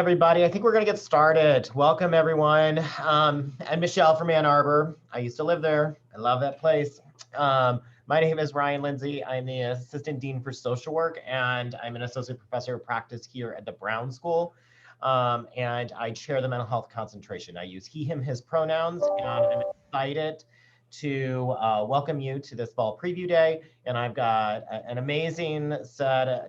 Everybody, I think we're going to get started. Welcome, everyone. I'm Michelle from Ann Arbor. I used to live there. I love that place. My name is Ryan Lindsay. I'm the Assistant Dean for Social Work, and I'm an Associate Professor of Practice here at the Brown School. And I chair the mental health concentration. I use he, him, his pronouns, and I'm excited to welcome you to this fall preview day. And I've got an amazing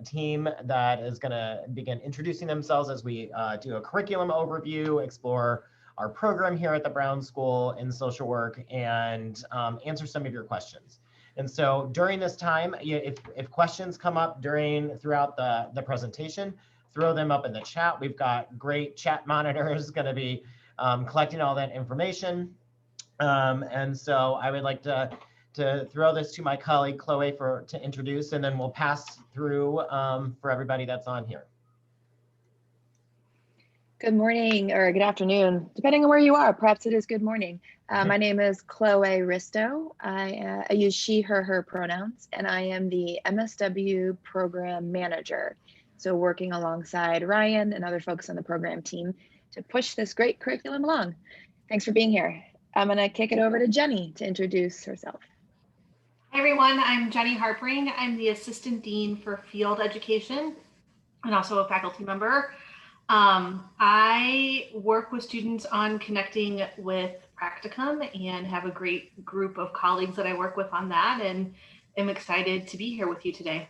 team that is going to begin introducing themselves as we do a curriculum overview, explore our program here at the Brown School in social work, and answer some of your questions. And so during this time, if questions come up throughout the presentation, throw them up in the chat. We've got great chat monitors going to be collecting all that information. And so I would like to throw this to my colleague Chloe to introduce, and then we'll pass through for everybody that's on here. Good morning or good afternoon, depending on where you are. Perhaps it is good morning. My name is Chloe Risto. I use she, her pronouns, and I am the MSW program manager. So working alongside Ryan and other folks on the program team to push this great curriculum along. Thanks for being here. I'm going to kick it over to Jenny to introduce herself. Hi, everyone. I'm Jenny Harpering. I'm the Assistant Dean for Field Education and also a faculty member. I work with students on connecting with Practicum and have a great group of colleagues that I work with on that, and am excited to be here with you today.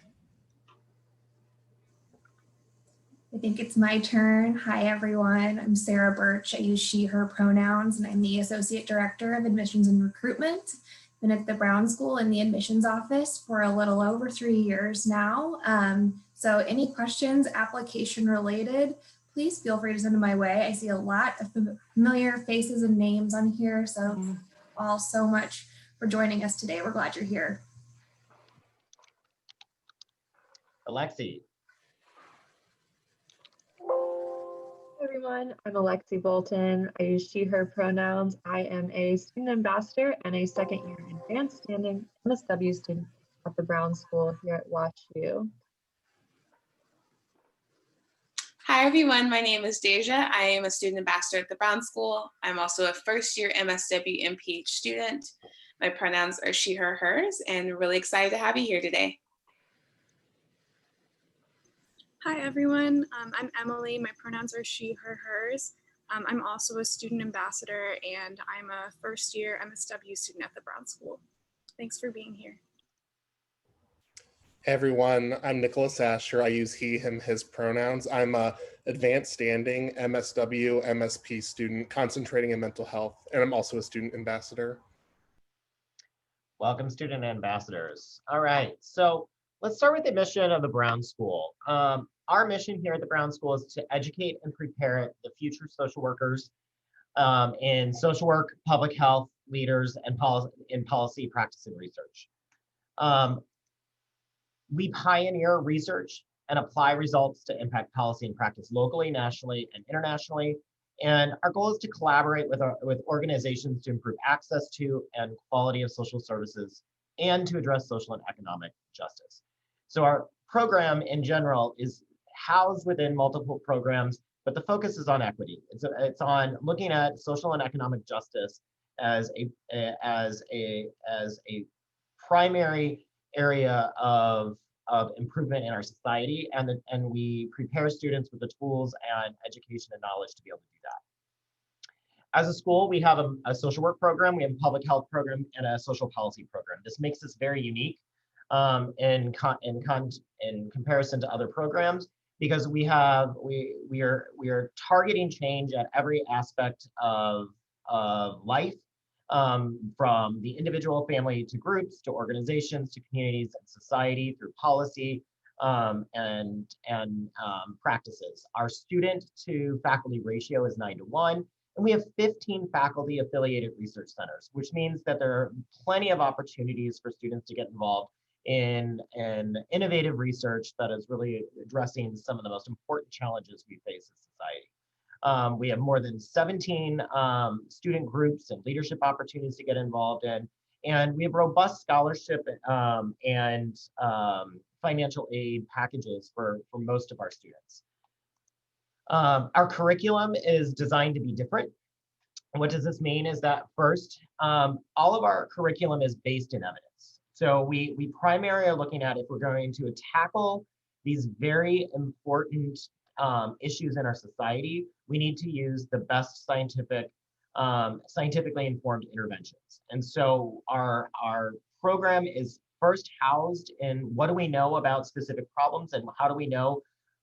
I think it's my turn. Hi, everyone. I'm Sarah Birch. I use she, her pronouns, and I'm the Associate Director of Admissions and Recruitment. Been at the Brown School in the admissions office for a little over 3 years now. So any questions, application related, please feel free to send them my way. I see a lot of familiar faces and names on here. So thank you all so much for joining us today. We're glad you're here. Alexi. Hey everyone, I'm Alexi Bolton. I use she, her pronouns. I am a student ambassador and a second year advanced standing MSW student at the Brown School here at WashU. Hi everyone, my name is Deja. I am a student ambassador at the Brown School. I'm also a first year MSW MPH student. My pronouns are she, her, hers, and really excited to have you here today. Hi everyone, I'm Emily. My pronouns are she, her, hers. I'm also a student ambassador and I'm a first year MSW student at the Brown School. Thanks for being here. Hey everyone, I'm Nicholas Asher. I use he, him, his pronouns. I'm a advanced standing MSW, MSP student concentrating in mental health, and I'm also a student ambassador. Welcome, student ambassadors. All right, so let's start with the mission of the Brown School. Our mission here at the Brown School is to educate and prepare the future social workers in social work, public health leaders, and policy practice and research. We pioneer research and apply results to impact policy and practice locally, nationally, and internationally. And our goal is to collaborate with organizations to improve access to and quality of social services and to address social and economic justice. So our program in general is housed within multiple programs, but the focus is on equity. It's on looking at social and economic justice as a primary area of improvement in our society, and we prepare students with the tools and education and knowledge to be able to do that. As a school, we have a social work program, we have a public health program, and a social policy program. This makes us very unique in comparison to other programs, because we are targeting change at every aspect of life, from the individual, family, to groups, to organizations, to communities and society, through policy and practices. Our student to faculty ratio is 9:1, and we have 15 faculty affiliated research centers, which means that there are plenty of opportunities for students to get involved in innovative research that is really addressing some of the most important challenges we face as society. We have more than 17 student groups and leadership opportunities to get involved in, and we have robust scholarship and financial aid packages for most of our students. Our curriculum is designed to be different. What does this mean is that first, all of our curriculum is based in evidence. So we primarily are looking at if we're going to tackle these very important issues in our society, we need to use the best scientifically informed interventions. And so our program is first housed in what do we know about specific problems and how do we know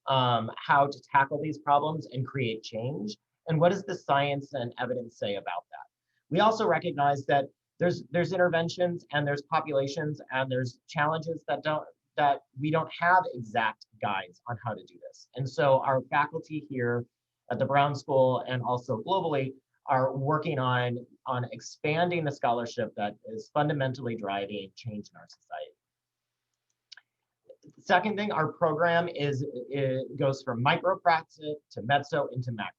how to tackle these problems and create change, and what does the science and evidence say about that. We also recognize that there's interventions and there's populations and there's challenges that we don't have exact guides on how to do this. And so our faculty here at the Brown School and also globally are working on expanding the scholarship that is fundamentally driving change in our society. Second thing, our program goes from micro practice to meso into macro.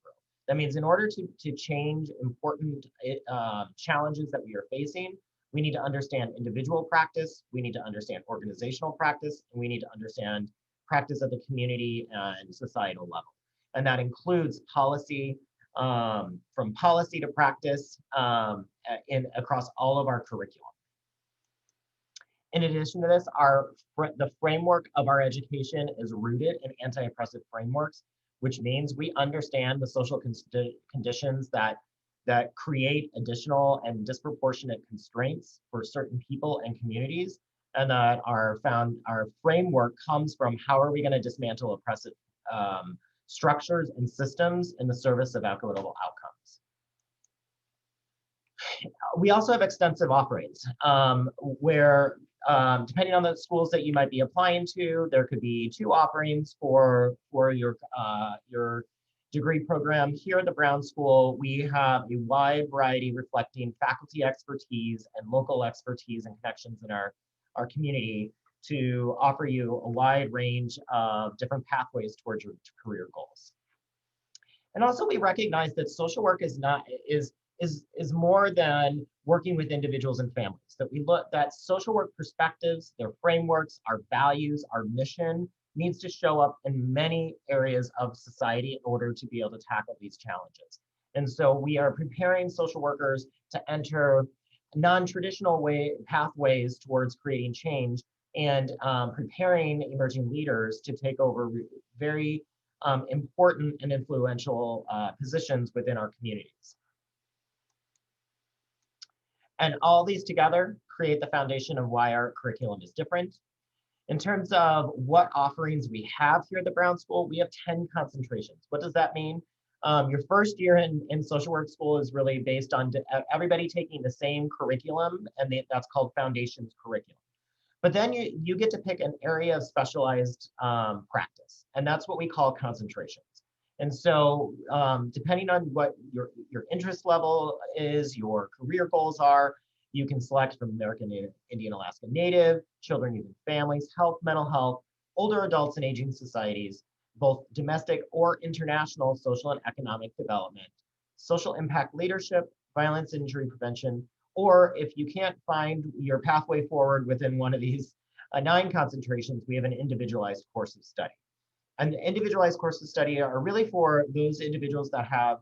That means in order to change important challenges that we are facing, we need to understand individual practice, we need to understand organizational practice, and we need to understand practice at the community and societal level. And that includes policy, from policy to practice across all of our curriculum. In addition to this, the framework of our education is rooted in anti-oppressive frameworks, which means we understand the social conditions that create additional and disproportionate constraints for certain people and communities, and that our framework comes from how are we going to dismantle oppressive structures and systems in the service of equitable outcomes. We also have extensive offerings where, depending on the schools that you might be applying to, there could be 2 offerings for your degree program. Here at the Brown School, we have a wide variety reflecting faculty expertise and local expertise and connections in our community to offer you a wide range of different pathways towards your career goals. And also we recognize that social work is more than working with individuals and families, that social work perspectives, their frameworks, our values, our mission needs to show up in many areas of society in order to be able to tackle these challenges. And so we are preparing social workers to enter non-traditional pathways towards creating change and preparing emerging leaders to take over very important and influential positions within our communities. And all these together create the foundation of why our curriculum is different. In terms of what offerings we have here at the Brown School, we have 10 concentrations. What does that mean? Your first year in social work school is really based on everybody taking the same curriculum, and that's called Foundations curriculum. But then you get to pick an area of specialized practice, and that's what we call concentrations. And so depending on what your interest level is, your career goals are, you can select from American Indian Alaska Native, children, youth and families, health, mental health, older adults and aging societies, both domestic or international social and economic development, social impact leadership, violence injury prevention, or if you can't find your pathway forward within one of these 9 concentrations, we have an individualized course of study. And the individualized course of study are really for those individuals that have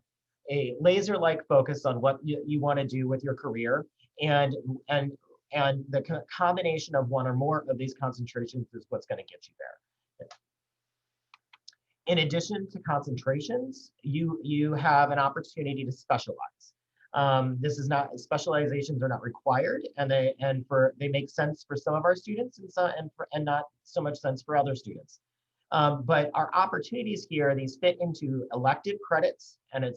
a laser-like focus on what you want to do with your career, and the combination of one or more of these concentrations is what's going to get you there. In addition to concentrations, you have an opportunity to specialize. Specializations are not required, and they make sense for some of our students and not so much sense for other students. But our opportunities here, these fit into elective credits, and they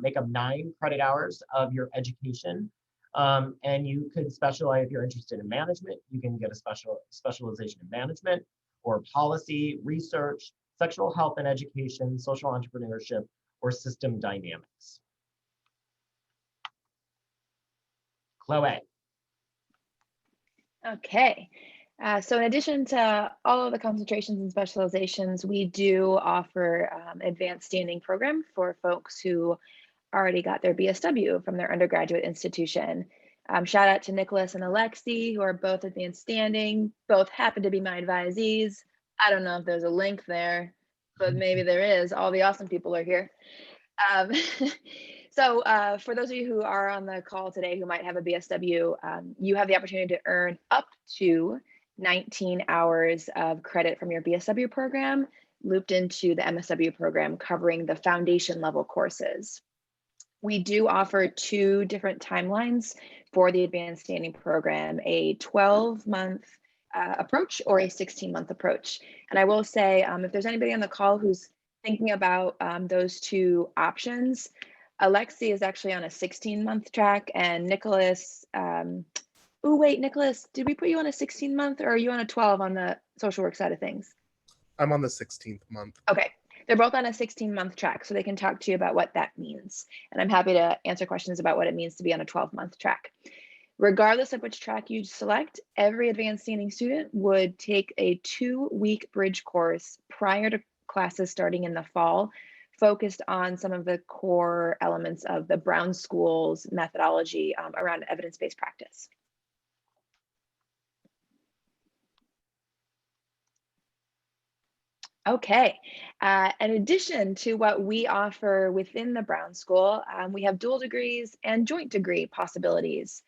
make up 9 credit hours of your education. And you could specialize if you're interested in management. You can get a specialization in management or policy, research, sexual health and education, social entrepreneurship, or system dynamics. Chloe. Okay. So in addition to all of the concentrations and specializations, we do offer advanced standing program for folks who already got their BSW from their undergraduate institution. Shout out to Nicholas and Alexi, who are both advanced standing, both happen to be my advisees. I don't know if there's a link there. but maybe there is. All the awesome people are here. Um, so for those of you who are on the call today who might have a BSW, you have the opportunity to earn up to 19 hours of credit from your BSW program looped into the MSW program covering the foundation level courses. We do offer 2 different timelines for the advanced standing program, a 12-month approach or a 16-month approach. And I will say, if there's anybody on the call who's thinking about those 2 options, Alexi is actually on a 16-month track, and Nicholas, oh wait, Nicholas, did we put you on a 16-month, or are you on a 12 on the social work side of things? I'm on the 16th month. Okay, they're both on a 16-month track, so they can talk to you about what that means. And I'm happy to answer questions about what it means to be on a 12-month track. Regardless of which track you select, every advanced standing student would take a 2-week bridge course prior to classes starting in the fall, focused on some of the core elements of the Brown School's methodology around evidence-based practice. Okay, in addition to what we offer within the Brown School, we have dual degrees and joint degree possibilities.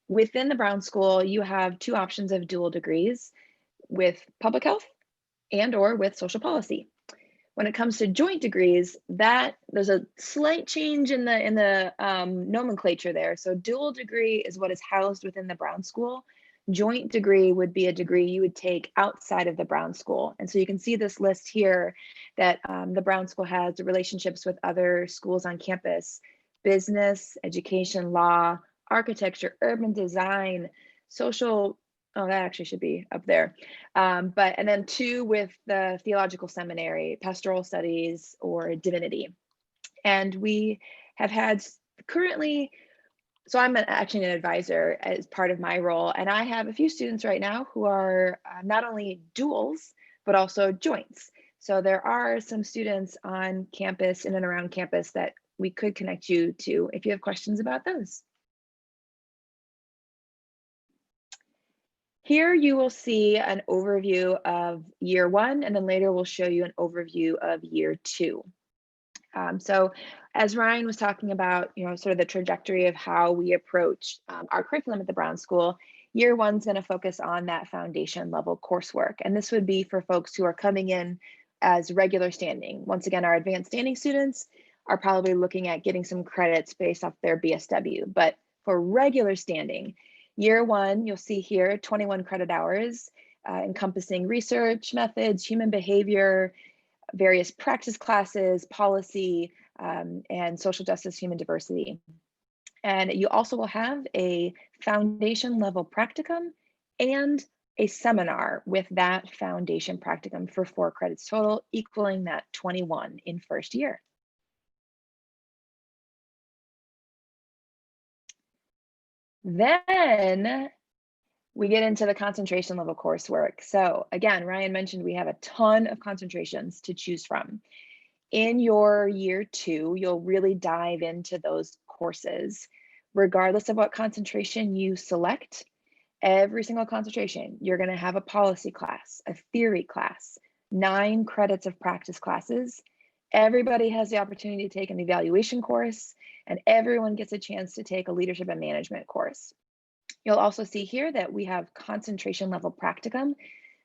Within the Brown School, you have 2 options of dual degrees with public health and or with social policy. When it comes to joint degrees, there's a slight change in the nomenclature there. So dual degree is what is housed within the Brown School. Joint degree would be a degree you would take outside of the Brown School. And so you can see this list here that the Brown School has relationships with other schools on campus: business, education, law, architecture, urban design, social. Oh, that actually should be up there. And then 2 with the theological seminary, pastoral studies, or divinity. And we have had currently, so I'm actually an advisor as part of my role, and I have a few students right now who are not only duals, but also joints. So there are some students on campus, in and around campus, that we could connect you to if you have questions about those. Here you will see an overview of year 1, and then later we'll show you an overview of year 2. So as Ryan was talking about, sort of the trajectory of how we approach our curriculum at the Brown School, year 1 is going to focus on that foundation level coursework. And this would be for folks who are coming in as regular standing. Once again, our advanced standing students are probably looking at getting some credits based off their BSW. But for regular standing, year 1, you'll see here 21 credit hours encompassing research methods, human behavior, various practice classes, policy, and social justice, human diversity. And you also will have a foundation level practicum and a seminar with that foundation practicum for 4 credits total, equaling that 21 in first year. Then we get into the concentration level coursework. So again, Ryan mentioned we have a ton of concentrations to choose from. In your year 2, you'll really dive into those courses. Regardless of what concentration you select, every single concentration, you're going to have a policy class, a theory class, 9 credits of practice classes. Everybody has the opportunity to take an evaluation course, and everyone gets a chance to take a leadership and management course. You'll also see here that we have concentration level practicum,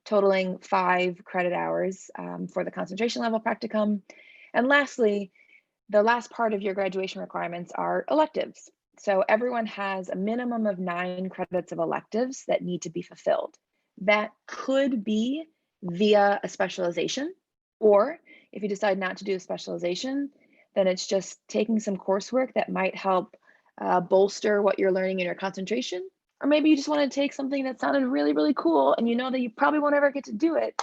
totaling 5 credit hours for the concentration level practicum. And lastly, the last part of your graduation requirements are electives. So everyone has a minimum of 9 credits of electives that need to be fulfilled. That could be via a specialization, or if you decide not to do a specialization, then it's just taking some coursework that might help bolster what you're learning in your concentration. Or maybe you just want to take something that sounded really, really cool, and you know that you probably won't ever get to do it,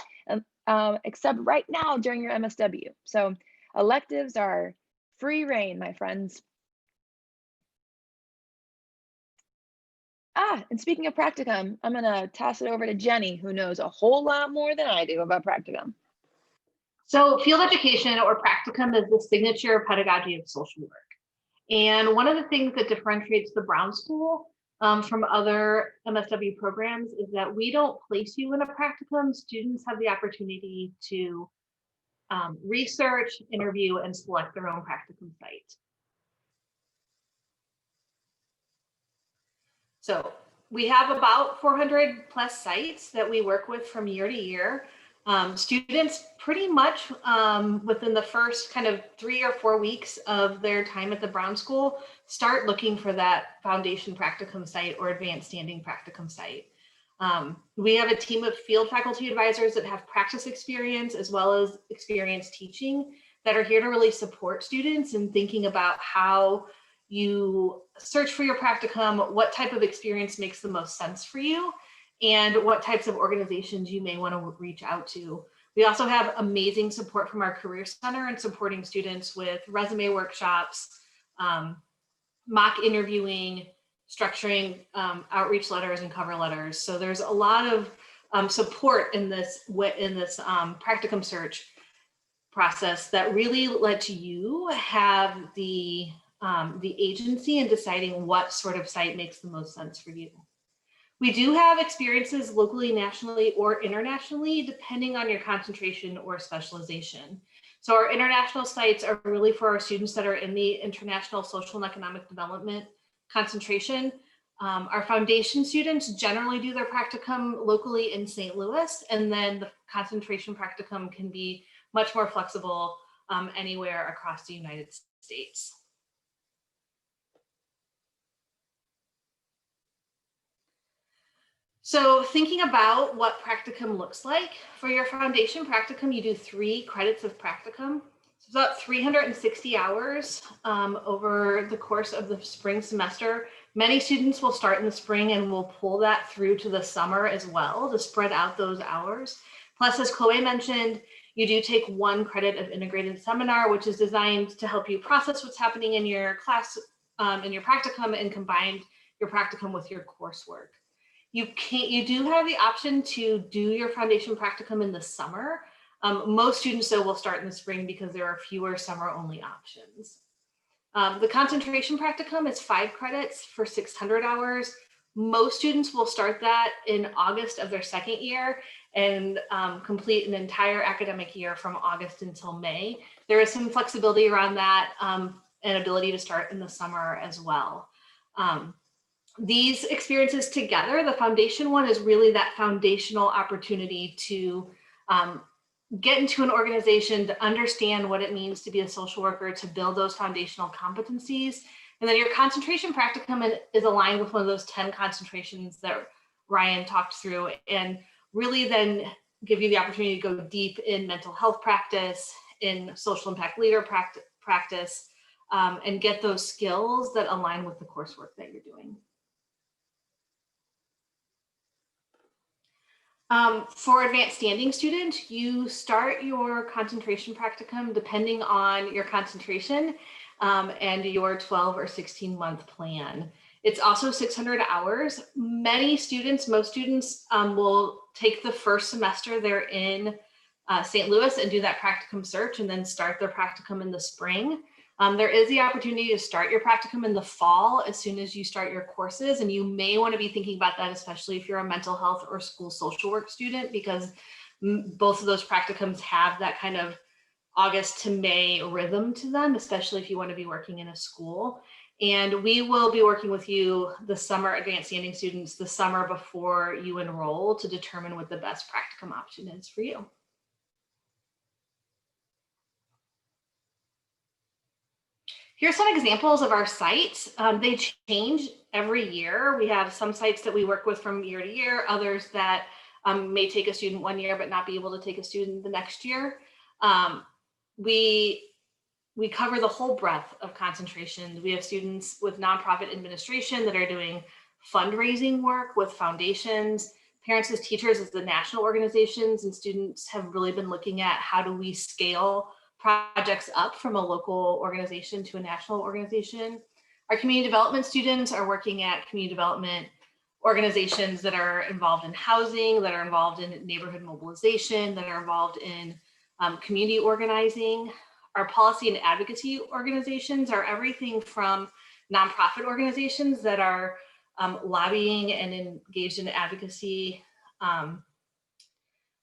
except right now during your MSW. So electives are free reign, my friends. And speaking of practicum, I'm going to toss it over to Jenny, who knows a whole lot more than I do about practicum. So field education, or practicum, is the signature pedagogy of social work. And one of the things that differentiates the Brown School from other MSW programs is that we don't place you in a practicum. Students have the opportunity to research, interview, and select their own practicum site. So we have about 400 plus sites that we work with from year to year. Students pretty much within the first kind of 3 or 4 weeks of their time at the Brown School start looking for that foundation practicum site or advanced standing practicum site. We have a team of field faculty advisors that have practice experience as well as experience teaching that are here to really support students in thinking about how you search for your practicum, what type of experience makes the most sense for you, and what types of organizations you may want to reach out to. We also have amazing support from our Career Center and supporting students with resume workshops, mock interviewing, structuring outreach letters and cover letters. So there's a lot of support in this practicum search process that really lets you have the agency in deciding what sort of site makes the most sense for you. We do have experiences locally, nationally, or internationally, depending on your concentration or specialization. So our international sites are really for our students that are in the international social and economic development concentration. Our foundation students generally do their practicum locally in St. Louis, and then the concentration practicum can be much more flexible anywhere across the United States. So thinking about what practicum looks like, for your foundation practicum, you do 3 credits of practicum. It's about 360 hours over the course of the spring semester. Many students will start in the spring and will pull that through to the summer as well to spread out those hours. Plus, as Chloe mentioned, you do take 1 credit of integrated seminar, which is designed to help you process what's happening in your class, in your practicum, and combine your practicum with your coursework. You do have the option to do your foundation practicum in the summer. Most students though will start in the spring because there are fewer summer only options. The concentration practicum is 5 credits for 600 hours. Most students will start that in August of their 2nd year and complete an entire academic year from August until May. There is some flexibility around that and ability to start in the summer as well. These experiences together, the foundation one is really that foundational opportunity to get into an organization, to understand what it means to be a social worker, to build those foundational competencies. And then your concentration practicum is aligned with one of those 10 concentrations that Ryan talked through, and really then give you the opportunity to go deep in mental health practice, in social impact leader practice, and get those skills that align with the coursework that you're doing. For advanced standing students, you start your concentration practicum depending on your concentration and your 12 or 16 month plan. It's also 600 hours. Most students will take the first semester they're in St. Louis and do that practicum search and then start their practicum in the spring. There is the opportunity to start your practicum in the fall as soon as you start your courses, and you may want to be thinking about that, especially if you're a mental health or school social work student, because both of those practicums have that kind of August to May rhythm to them, especially if you want to be working in a school. And we will be working with you, the summer advanced standing students, the summer before you enroll to determine what the best practicum option is for you. Here's some examples of our sites. They change every year. We have some sites that we work with from year to year, others that may take a student 1 year but not be able to take a student the next year. We cover the whole breadth of concentrations. We have students with nonprofit administration that are doing fundraising work with foundations. Parents as Teachers is the national organizations, and students have really been looking at how do we scale projects up from a local organization to a national organization. Our community development students are working at community development organizations that are involved in housing, that are involved in neighborhood mobilization, that are involved in community organizing. Our policy and advocacy organizations are everything from nonprofit organizations that are lobbying and engaged in advocacy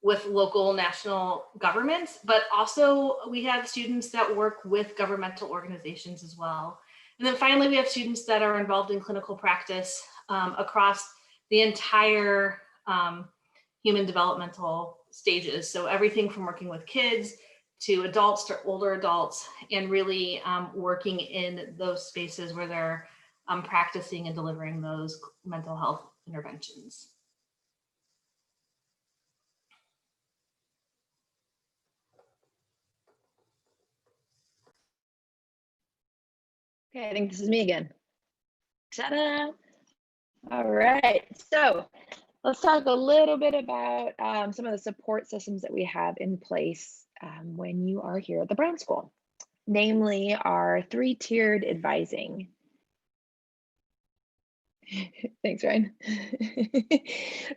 with local, national governments, but also we have students that work with governmental organizations as well. And then finally, we have students that are involved in clinical practice across the entire human developmental stages. So everything from working with kids to adults to older adults, and really working in those spaces where they're practicing and delivering those mental health interventions. Okay, I think this is me again. Ta-da! All right, so let's talk a little bit about some of the support systems that we have in place when you are here at the Brown School, namely our 3-tiered advising. Thanks, Ryan.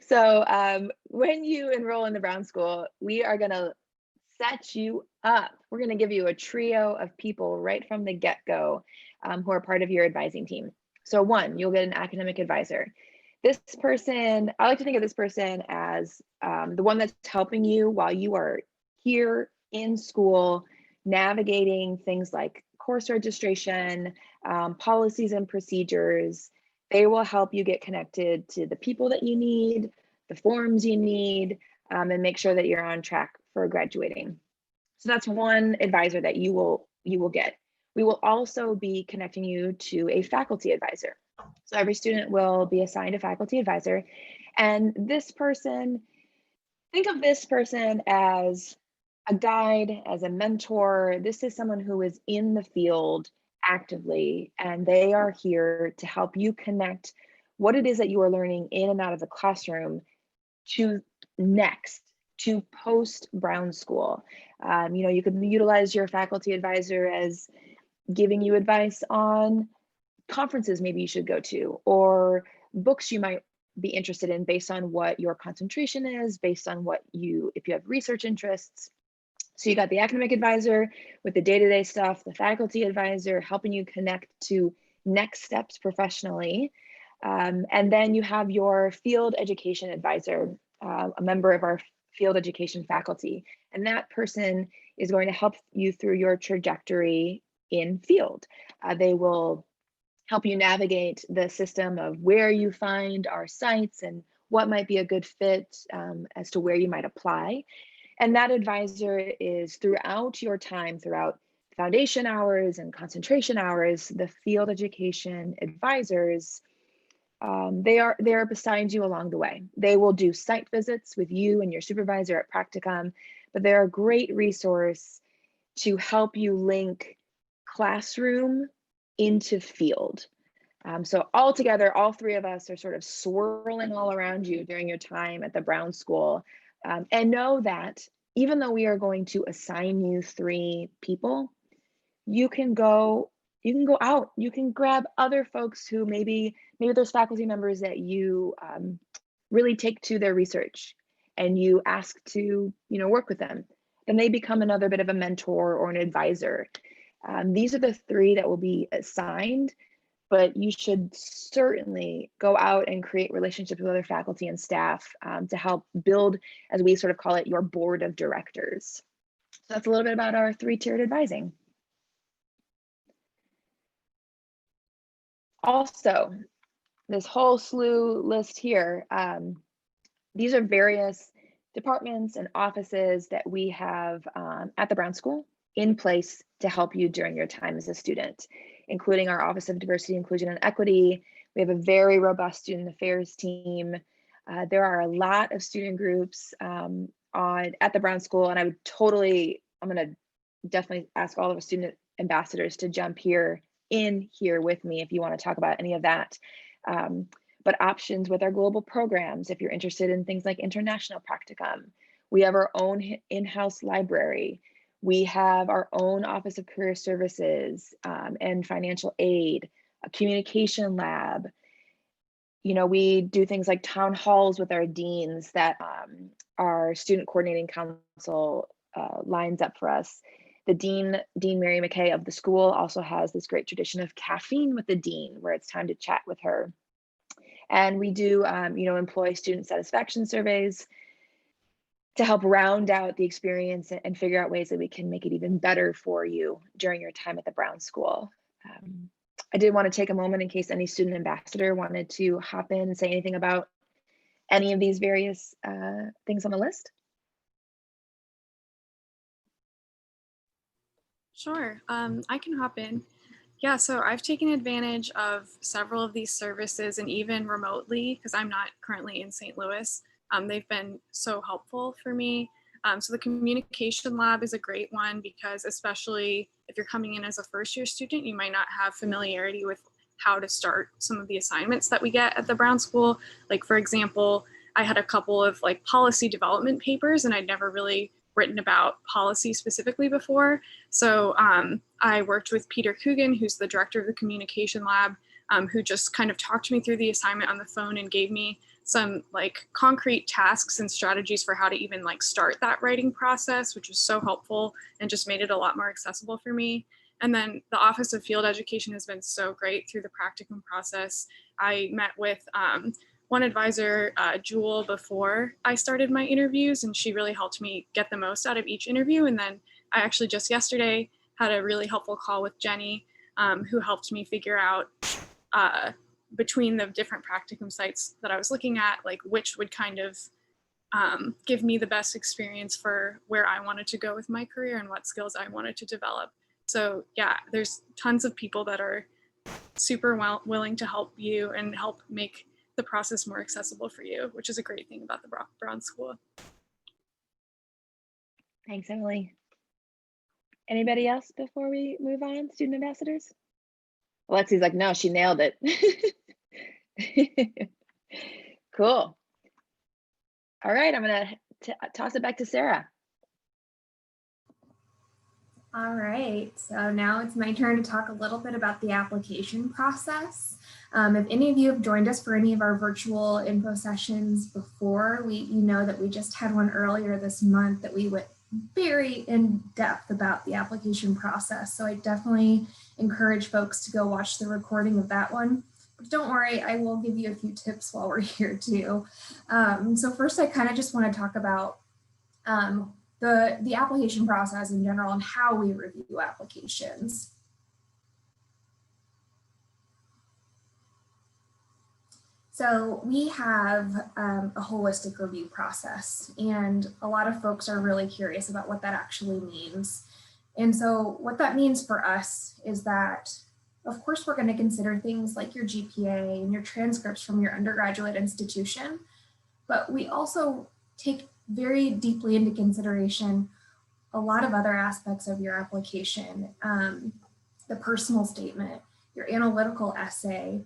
So when you enroll in the Brown School, we are going to set you up. We're going to give you a trio of people right from the get-go who are part of your advising team. So 1, you'll get an academic advisor. This person, I like to think of this person as the one that's helping you while you are here in school, navigating things like course registration, policies and procedures. They will help you get connected to the people that you need, the forms you need, and make sure that you're on track for graduating. So that's one advisor that you will get. We will also be connecting you to a faculty advisor. So every student will be assigned a faculty advisor. And this person, think of this person as a guide, as a mentor. This is someone who is in the field actively, and they are here to help you connect what it is that you are learning in and out of the classroom to next, to post Brown School. You know, you could utilize your faculty advisor as giving you advice on conferences maybe you should go to, or books you might be interested in based on what your concentration is, based on what if you have research interests. So you got the academic advisor with the day-to-day stuff, the faculty advisor helping you connect to next steps professionally. And then you have your field education advisor, a member of our field education faculty. And that person is going to help you through your trajectory in field. They will help you navigate the system of where you find our sites and what might be a good fit as to where you might apply. And that advisor is throughout your time, throughout foundation hours and concentration hours, the field education advisors, they are beside you along the way. They will do site visits with you and your supervisor at Practicum, but they're a great resource to help you link classroom into field. So all together, all 3 of us are sort of swirling all around you during your time at the Brown School. And know that even though we are going to assign you 3 people, you can go out, you can grab other folks who maybe there's faculty members that you really take to their research and you ask to, work with them. Then they become another bit of a mentor or an advisor. These are the 3 that will be assigned, but you should certainly go out and create relationships with other faculty and staff to help build, as we sort of call it, your board of directors. So that's a little bit about our 3-tiered advising. Also, this whole slew list here, these are various departments and offices that we have at the Brown School in place to help you during your time as a student, including our Office of Diversity, Inclusion, and Equity. We have a very robust student affairs team. There are a lot of student groups at the Brown School, and I'm gonna definitely ask all of the student ambassadors to jump in here with me if you want to talk about any of that. But options with our global programs, if you're interested in things like international practicum. We have our own in-house library. We have our own Office of Career Services and financial aid, a communication lab. We do things like town halls with our deans that our student coordinating council lines up for us. The Dean Mary McKay of the school also has this great tradition of caffeine with the dean, where it's time to chat with her. And we do, employee student satisfaction surveys. to help round out the experience and figure out ways that we can make it even better for you during your time at the Brown School. I did want to take a moment in case any student ambassador wanted to hop in and say anything about any of these various things on the list. Sure, I can hop in. Yeah, so I've taken advantage of several of these services, and even remotely, because I'm not currently in St. Louis. They've been so helpful for me. So the communication lab is a great one, because especially if you're coming in as a first year student, you might not have familiarity with how to start some of the assignments that we get at the Brown School. Like, for example, I had a couple of like policy development papers, and I'd never really written about policy specifically before. So I worked with Peter Coogan, who's the director of the communication lab, who just kind of talked me through the assignment on the phone and gave me some like concrete tasks and strategies for how to even like start that writing process, which was so helpful and just made it a lot more accessible for me. And then the Office of Field Education has been so great through the practicum process. I met with one advisor, Jewel, before I started my interviews, and she really helped me get the most out of each interview. And then I actually just yesterday had a really helpful call with Jenny, who helped me figure out between the different practicum sites that I was looking at, like which would kind of give me the best experience for where I wanted to go with my career and what skills I wanted to develop. So yeah, there's tons of people that are super willing to help you and help make the process more accessible for you, which is a great thing about the Brown School. Thanks, Emily. Anybody else before we move on, student ambassadors? Alexi's like, no, she nailed it. Cool. All right, I'm gonna toss it back to Sarah. All right, so now it's my turn to talk a little bit about the application process. If any of you have joined us for any of our virtual info sessions before, you know that we just had one earlier this month that we went very in depth about the application process. So I definitely encourage folks to go watch the recording of that one. But don't worry, I will give you a few tips while we're here too. So first, I kind of just want to talk about the application process in general and how we review applications. So we have a holistic review process, and a lot of folks are really curious about what that actually means. And so what that means for us is that, of course, we're going to consider things like your GPA and your transcripts from your undergraduate institution, but we also take very deeply into consideration a lot of other aspects of your application, the personal statement, your analytical essay,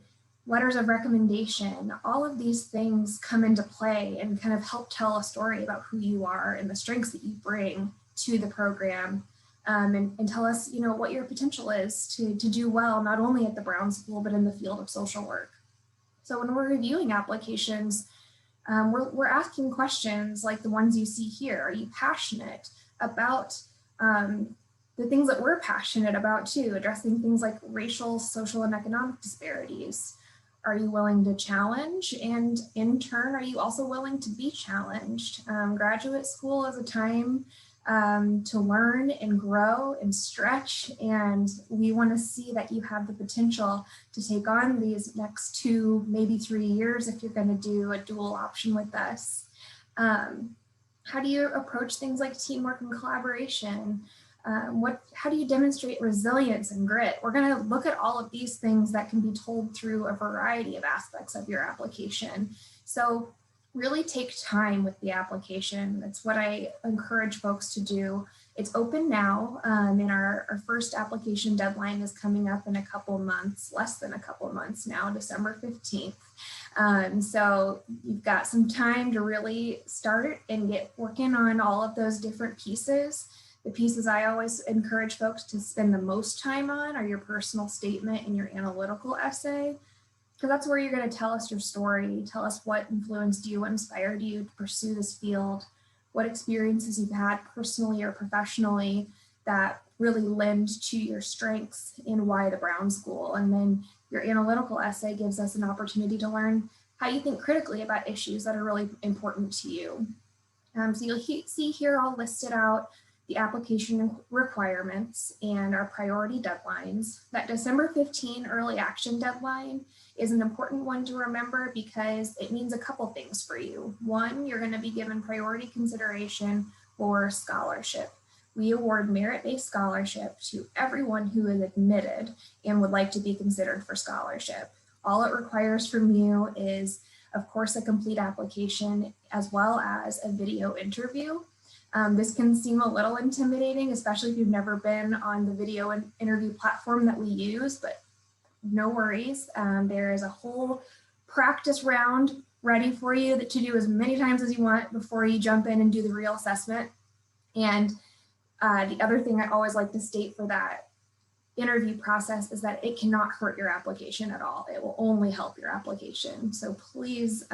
letters of recommendation. All of these things come into play and kind of help tell a story about who you are and the strengths that you bring to the program, and tell us, you know, what your potential is to do well, not only at the Brown School, but in the field of social work. So when we're reviewing applications, we're asking questions like the ones you see here. Are you passionate about the things that we're passionate about too, addressing things like racial, social, and economic disparities? Are you willing to challenge? And in turn, are you also willing to be challenged? Graduate school is a time to learn and grow and stretch. And we want to see that you have the potential to take on these next 2, maybe 3 years if you're going to do a dual option with us. How do you approach things like teamwork and collaboration? How do you demonstrate resilience and grit? We're going to look at all of these things that can be told through a variety of aspects of your application. So really take time with the application. That's what I encourage folks to do. It's open now, and our first application deadline is coming up in a couple months, less than a couple months now, December 15th. So you've got some time to really start and get working on all of those different pieces. The pieces I always encourage folks to spend the most time on are your personal statement and your analytical essay, because that's where you're going to tell us your story, tell us what influenced you, what inspired you to pursue this field, what experiences you've had personally or professionally that really lend to your strengths and why the Brown School. And then your analytical essay gives us an opportunity to learn how you think critically about issues that are really important to you. So you'll see here all listed out the application requirements and our priority deadlines. That December 15 early action deadline is an important one to remember because it means a couple things for you. One, you're going to be given priority consideration for scholarship. We award merit-based scholarship to everyone who is admitted and would like to be considered for scholarship. All it requires from you is, of course, a complete application as well as a video interview. This can seem a little intimidating, especially if you've never been on the video interview platform that we use, but no worries. There is a whole practice round ready for you to do as many times as you want before you jump in and do the real assessment. And the other thing I always like to state for that interview process is that it cannot hurt your application at all. It will only help your application. So please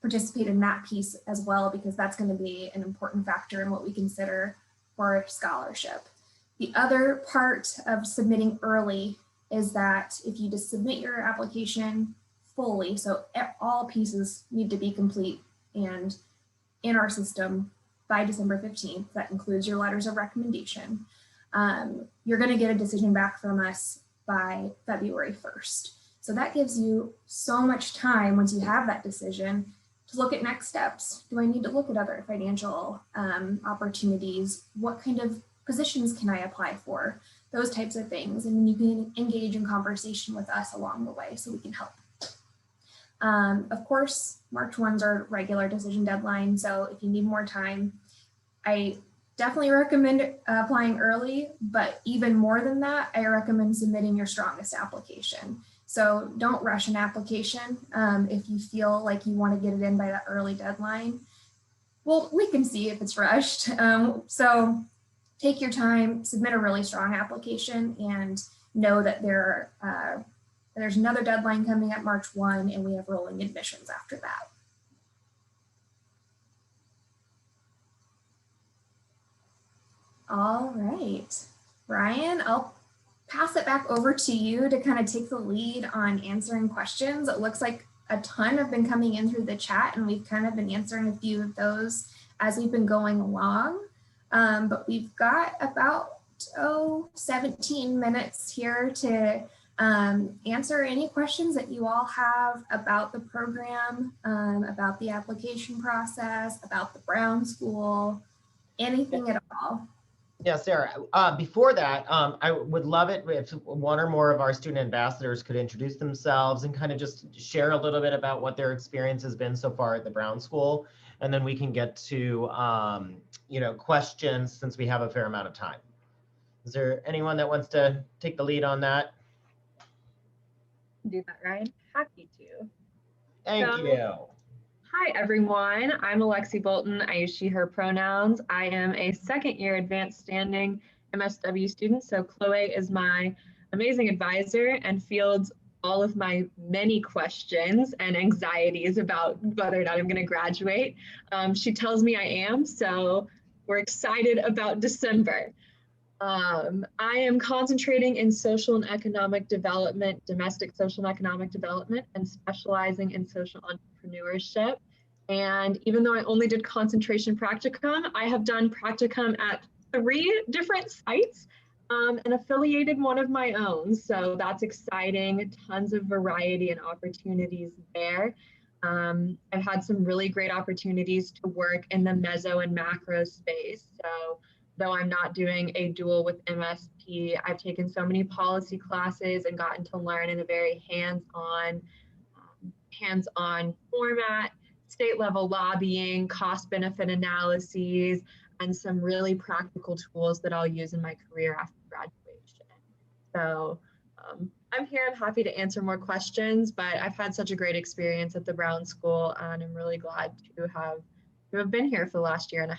participate in that piece as well, because that's going to be an important factor in what we consider for scholarship. The other part of submitting early is that if you just submit your application fully, so all pieces need to be complete and in our system by December 15th, that includes your letters of recommendation, you're going to get a decision back from us by February 1st. So that gives you so much time once you have that decision to look at next steps. Do I need to look at other financial opportunities? What kind of positions can I apply for? Those types of things. And then you can engage in conversation with us along the way so we can help. Of course, March 1's our regular decision deadline. So if you need more time, I definitely recommend applying early, but even more than that, I recommend submitting your strongest application. So don't rush an application if you feel like you want to get it in by that early deadline. Well, we can see if it's rushed. So take your time, submit a really strong application, and know that there's another deadline coming at March 1, and we have rolling admissions after that. All right, Ryan, I'll pass it back over to you to kind of take the lead on answering questions. It looks like a ton have been coming in through the chat, and we've kind of been answering a few of those as we've been going along. But we've got about 17 minutes here to answer any questions that you all have about the program, about the application process, about the Brown School, anything at all. Yeah, Sarah, before that, I would love it if one or more of our student ambassadors could introduce themselves and kind of just share a little bit about what their experience has been so far at the Brown School. And then we can get to, questions since we have a fair amount of time. Is there anyone that wants to take the lead on that? Do that, Ryan. Happy to. Thank you. Hi, everyone. I'm Alexi Bolton. I use she, her pronouns. I am a second-year advanced standing MSW student. So Chloe is my amazing advisor and fields all of my many questions and anxieties about whether or not I'm going to graduate. She tells me I am, so we're excited about December. I am concentrating in social and economic development, domestic social and economic development, and specializing in social entrepreneurship. And even though I only did concentration practicum, I have done practicum at 3 different sites and affiliated one of my own. So that's exciting, tons of variety and opportunities there. I've had some really great opportunities to work in the meso and macro space. So though I'm not doing a dual with MSP, I've taken so many policy classes and gotten to learn in a very hands-on format, state level lobbying, cost benefit analyses, and some really practical tools that I'll use in my career after graduation. So I'm here, I'm happy to answer more questions, but I've had such a great experience at the Brown School, and I'm really glad to have been here for the last 1.5 years.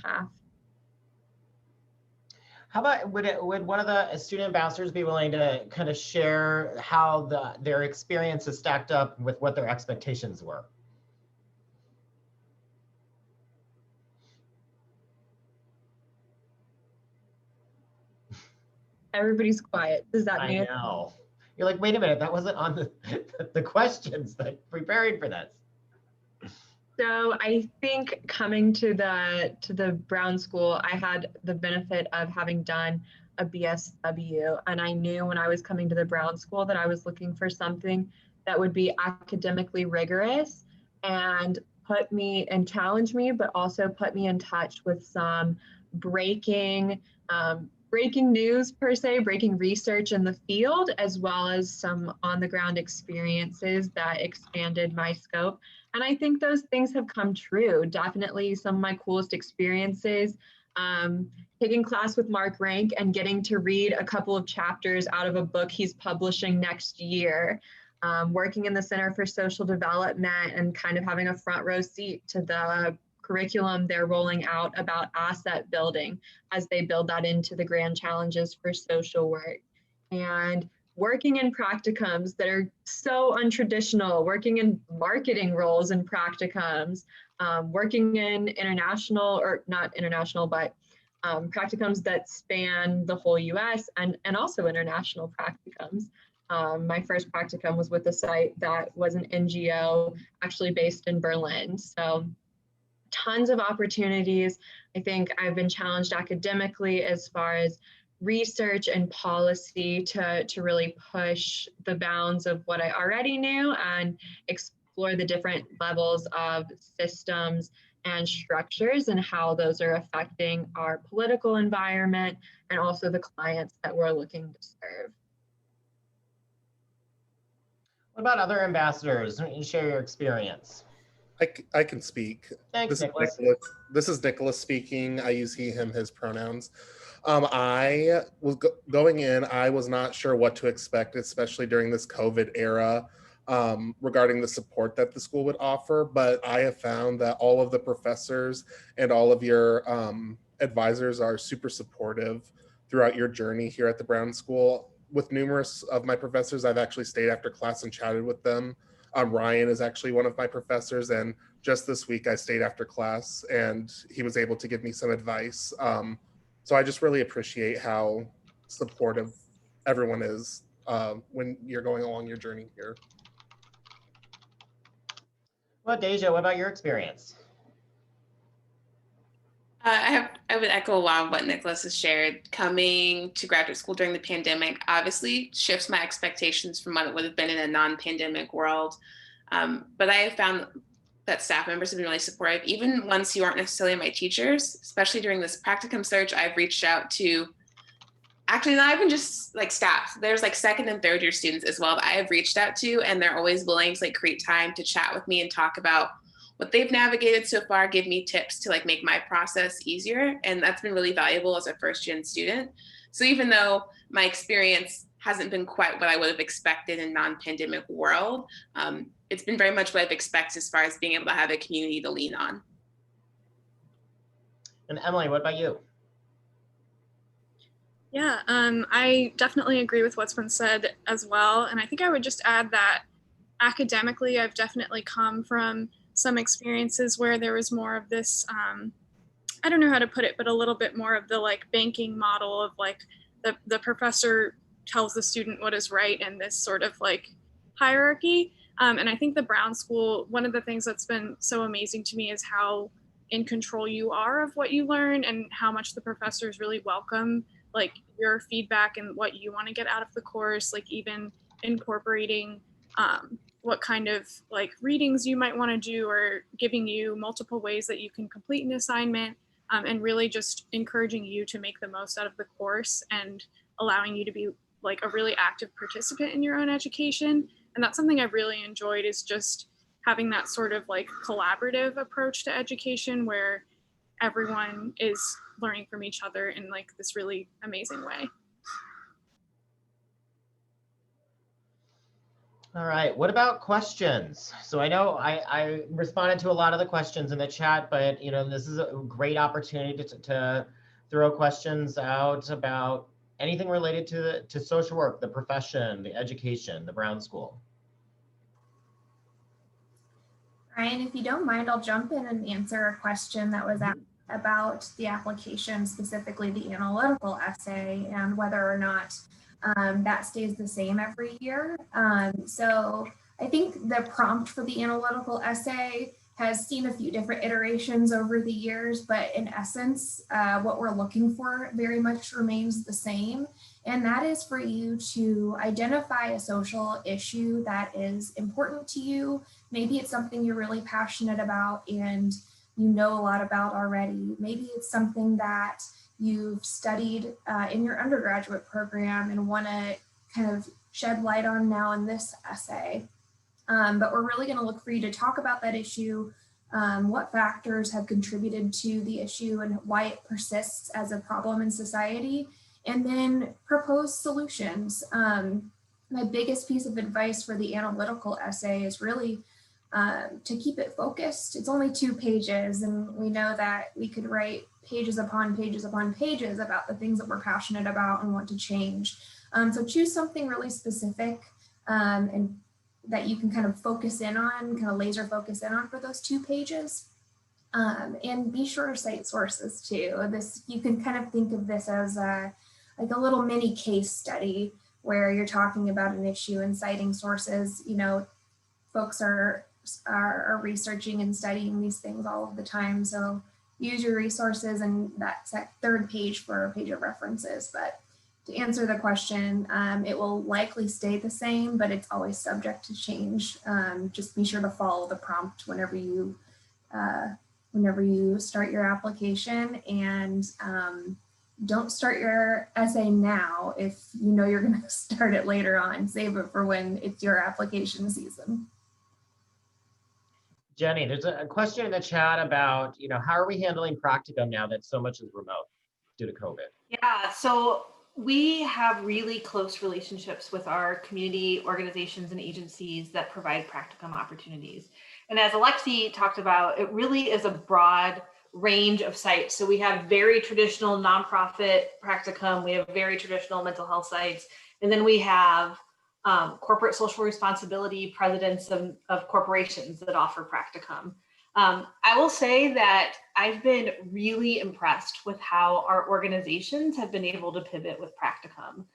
How about, would one of the student ambassadors be willing to kind of share how their experience is stacked up with what their expectations were? Everybody's quiet. Does that mean? I know. You're like, wait a minute, that wasn't on the questions that preparing for this. So I think coming to the Brown School, I had the benefit of having done a BSW, and I knew when I was coming to the Brown School that I was looking for something that would be academically rigorous and put me and challenge me, but also put me in touch with some breaking news per se, breaking research in the field, as well as some on the ground experiences that expanded my scope. And I think those things have come true. Definitely some of my coolest experiences, taking class with Mark Rank and getting to read a couple of chapters out of a book he's publishing next year, working in the Center for Social Development and kind of having a front row seat to the curriculum they're rolling out about asset building as they build that into the grand challenges for social work. And working in practicums that are so untraditional, working in marketing roles in practicums, working in international, or not international, but practicums that span the whole US and also international practicums. My first practicum was with a site that was an NGO actually based in Berlin. So tons of opportunities. I think I've been challenged academically as far as research and policy to really push the bounds of what I already knew and explore the different levels of systems and structures and how those are affecting our political environment and also the clients that we're looking to serve. What about other ambassadors? Share your experience. I can speak. Thanks, Nicholas. This is Nicholas speaking. I use he, him, his pronouns. I was going in, I was not sure what to expect, especially during this COVID era, regarding the support that the school would offer. But I have found that all of the professors and all of your advisors are super supportive throughout your journey here at the Brown School. With numerous of my professors, I've actually stayed after class and chatted with them. Ryan is actually one of my professors, and just this week I stayed after class and he was able to give me some advice. So I just really appreciate how supportive everyone is when you're going along your journey here. Well, Deja, what about your experience? I would echo a lot of what Nicholas has shared. Coming to graduate school during the pandemic obviously shifts my expectations from what it would have been in a non-pandemic world. But I have found that staff members have been really supportive, even ones who aren't necessarily my teachers, especially during this practicum search. I've reached out to, actually not even just like staff, there's like second and third year students as well that I have reached out to, and they're always willing to like create time to chat with me and talk about what they've navigated so far, give me tips to like make my process easier. And that's been really valuable as a first gen student. So even though my experience hasn't been quite what I would have expected in a non-pandemic world, it's been very much what I've expected as far as being able to have a community to lean on. And Emily, what about you? Yeah, I definitely agree with what's been said as well. And I think I would just add that academically, I've definitely come from some experiences where there was more of this, I don't know how to put it, but a little bit more of the like banking model of like the professor tells the student what is right and this sort of like hierarchy. And I think the Brown School, one of the things that's been so amazing to me is how in control you are of what you learn and how much the professors really welcome like your feedback and what you want to get out of the course, like even incorporating what kind of like readings you might want to do or giving you multiple ways that you can complete an assignment, and really just encouraging you to make the most out of the course and allowing you to be like a really active participant in your own education. And that's something I've really enjoyed, is just having that sort of like collaborative approach to education where everyone is learning from each other in like this really amazing way. All right, what about questions? So I know I responded to a lot of the questions in the chat, but you know, this is a great opportunity to throw questions out about anything related to social work, the profession, the education, the Brown School. Ryan, if you don't mind, I'll jump in and answer a question that was asked about the application, specifically the analytical essay, and whether or not that stays the same every year. So I think the prompt for the analytical essay has seen a few different iterations over the years, but in essence, what we're looking for very much remains the same. And that is for you to identify a social issue that is important to you. Maybe it's something you're really passionate about and you know a lot about already. Maybe it's something that you've studied in your undergraduate program and want to kind of shed light on now in this essay. But we're really going to look for you to talk about that issue, what factors have contributed to the issue and why it persists as a problem in society, and then propose solutions. My biggest piece of advice for the analytical essay is really to keep it focused. It's only 2 pages, and we know that we could write pages upon pages upon pages about the things that we're passionate about and want to change. So choose something really specific and that you can kind of focus in on, kind of laser focus in on for those 2 pages. And be sure to cite sources too. This, you can kind of think of this as like a little mini case study where you're talking about an issue and citing sources. You know, folks are researching and studying these things all of the time. So use your resources, and that's that 3rd page for a page of references. But to answer the question, it will likely stay the same, but it's always subject to change. Just be sure to follow the prompt whenever you start your application, and don't start your essay now if you know you're going to start it later on. Save it for when it's your application season. Jenny, there's a question in the chat about, how are we handling practicum now that so much is remote due to COVID? Yeah, so we have really close relationships with our community organizations and agencies that provide practicum opportunities. And as Alexi talked about, it really is a broad range of sites. So we have very traditional nonprofit practicum, we have very traditional mental health sites, and then we have corporate social responsibility presidents of corporations that offer practicum. I will say that I've been really impressed with how our organizations have been able to pivot with practicum.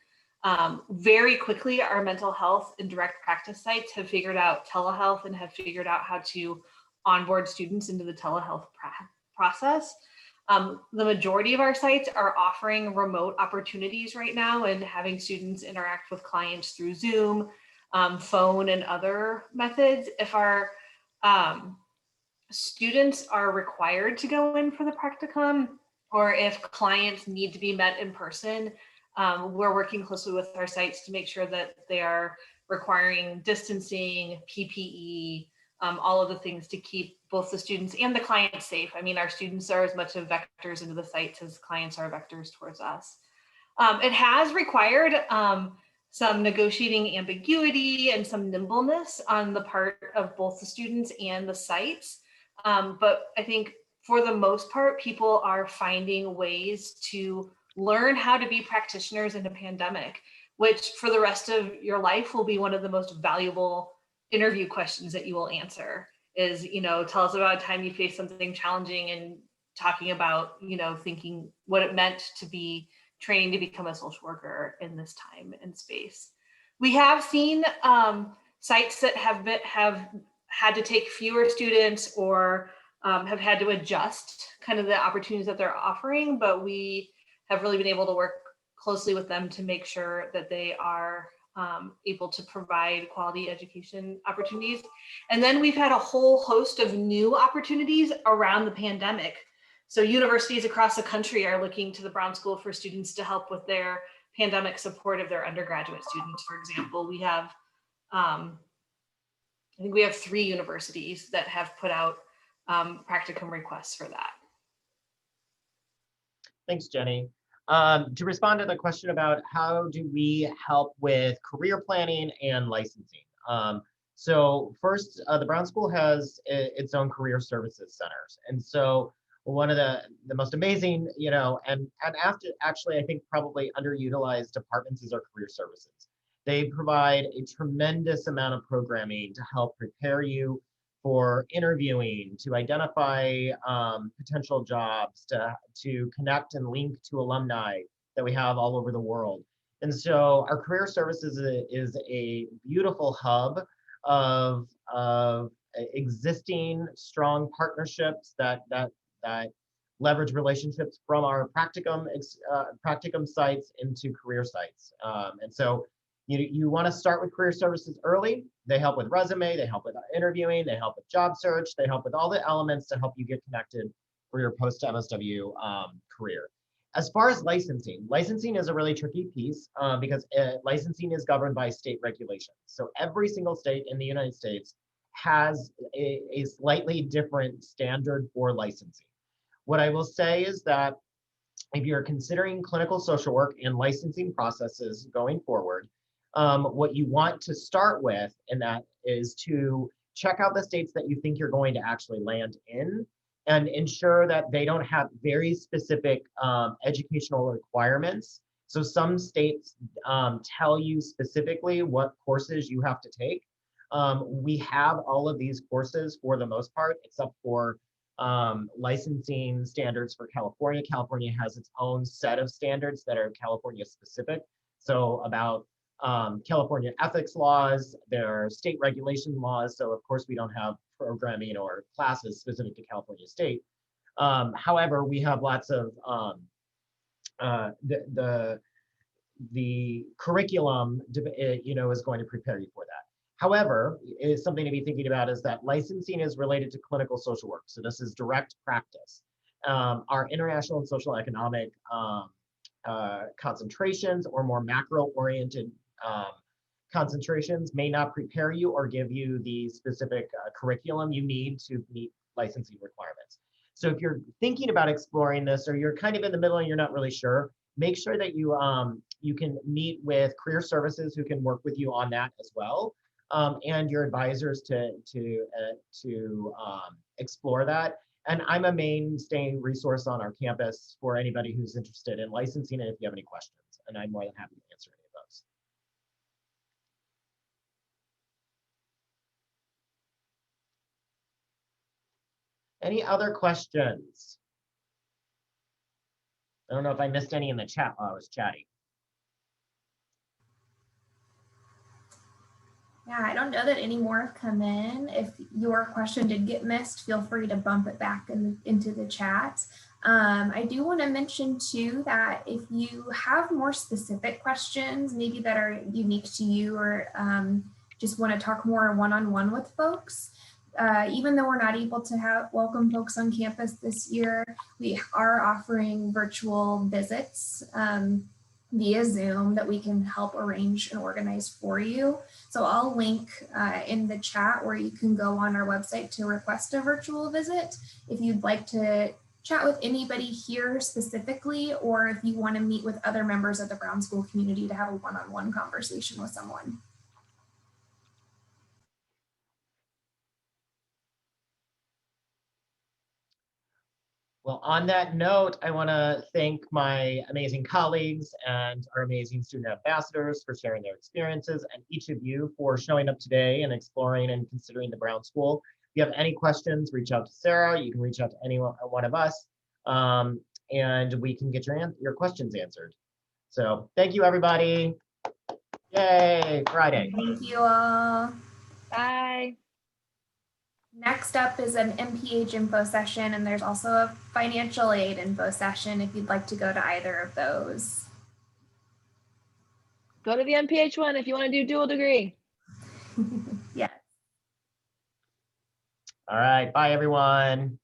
Very quickly, our mental health and direct practice sites have figured out telehealth and have figured out how to onboard students into the telehealth process. The majority of our sites are offering remote opportunities right now and having students interact with clients through Zoom, phone, and other methods. If our students are required to go in for the practicum, or if clients need to be met in person, we're working closely with our sites to make sure that they are requiring distancing, PPE, all of the things to keep both the students and the clients safe. I mean, our students are as much of vectors into the sites as clients are vectors towards us. It has required some negotiating ambiguity and some nimbleness on the part of both the students and the sites. But I think for the most part, people are finding ways to learn how to be practitioners in a pandemic, which for the rest of your life will be one of the most valuable interview questions that you will answer is, tell us about a time you faced something challenging, and talking about, thinking what it meant to be training to become a social worker in this time and space. We have seen sites that have had to take fewer students or have had to adjust kind of the opportunities that they're offering, but we have really been able to work closely with them to make sure that they are able to provide quality education opportunities. And then we've had a whole host of new opportunities around the pandemic. So universities across the country are looking to the Brown School for students to help with their pandemic support of their undergraduate students. For example, we have, I think we have 3 universities that have put out practicum requests for that. Thanks, Jenny. To respond to the question about how do we help with career planning and licensing. So first, the Brown School has its own career services centers. And so one of the most amazing, and after actually, I think probably underutilized departments is our career services. They provide a tremendous amount of programming to help prepare you for interviewing, to identify potential jobs, to connect and link to alumni that we have all over the world. And so our career services is a beautiful hub of existing strong partnerships that leverage relationships from our practicum sites into career sites. And so you want to start with career services early. They help with resume, they help with interviewing, they help with job search, they help with all the elements to help you get connected for your post-MSW career. As far as licensing, licensing is a really tricky piece because licensing is governed by state regulations. So every single state in the United States has a slightly different standard for licensing. What I will say is that if you're considering clinical social work and licensing processes going forward, what you want to start with in that is to check out the states that you think you're going to actually land in and ensure that they don't have very specific educational requirements. So some states tell you specifically what courses you have to take. We have all of these courses for the most part, except for licensing standards for California. California has its own set of standards that are California specific. So about California ethics laws, there are state regulation laws. So of course we don't have programming or classes specific to California state. However, we have lots of the curriculum, is going to prepare you for that. However, is something to be thinking about is that licensing is related to clinical social work. So this is direct practice. Our international and social economic concentrations or more macro-oriented concentrations may not prepare you or give you the specific curriculum you need to meet licensing requirements. So if you're thinking about exploring this or you're kind of in the middle and you're not really sure, make sure that you can meet with career services who can work with you on that as well. And your advisors to explore that. And I'm a mainstay resource on our campus for anybody who's interested in licensing and if you have any questions, and I'm more than happy to answer any of those. Any other questions? I don't know if I missed any in the chat while I was chatting. Yeah, I don't know that any more have come in. If your question did get missed, feel free to bump it back into the chat. I do want to mention too that if you have more specific questions, maybe that are unique to you or just want to talk more one-on-one with folks, even though we're not able to welcome folks on campus this year, we are offering virtual visits via Zoom that we can help arrange and organize for you. So I'll link in the chat where you can go on our website to request a virtual visit if you'd like to chat with anybody here specifically, or if you want to meet with other members of the Brown School community to have a one-on-one conversation with someone. Well, on that note, I want to thank my amazing colleagues and our amazing student ambassadors for sharing their experiences, and each of you for showing up today and exploring and considering the Brown School. If you have any questions, reach out to Sarah. You can reach out to any one of us, and we can get your questions answered. So thank you, everybody. Yay, Friday. Thank you all. Bye. Next up is an MPH info session, and there's also a financial aid info session if you'd like to go to either of those. Go to the MPH one if you want to do dual degree. Yeah. All right, bye everyone.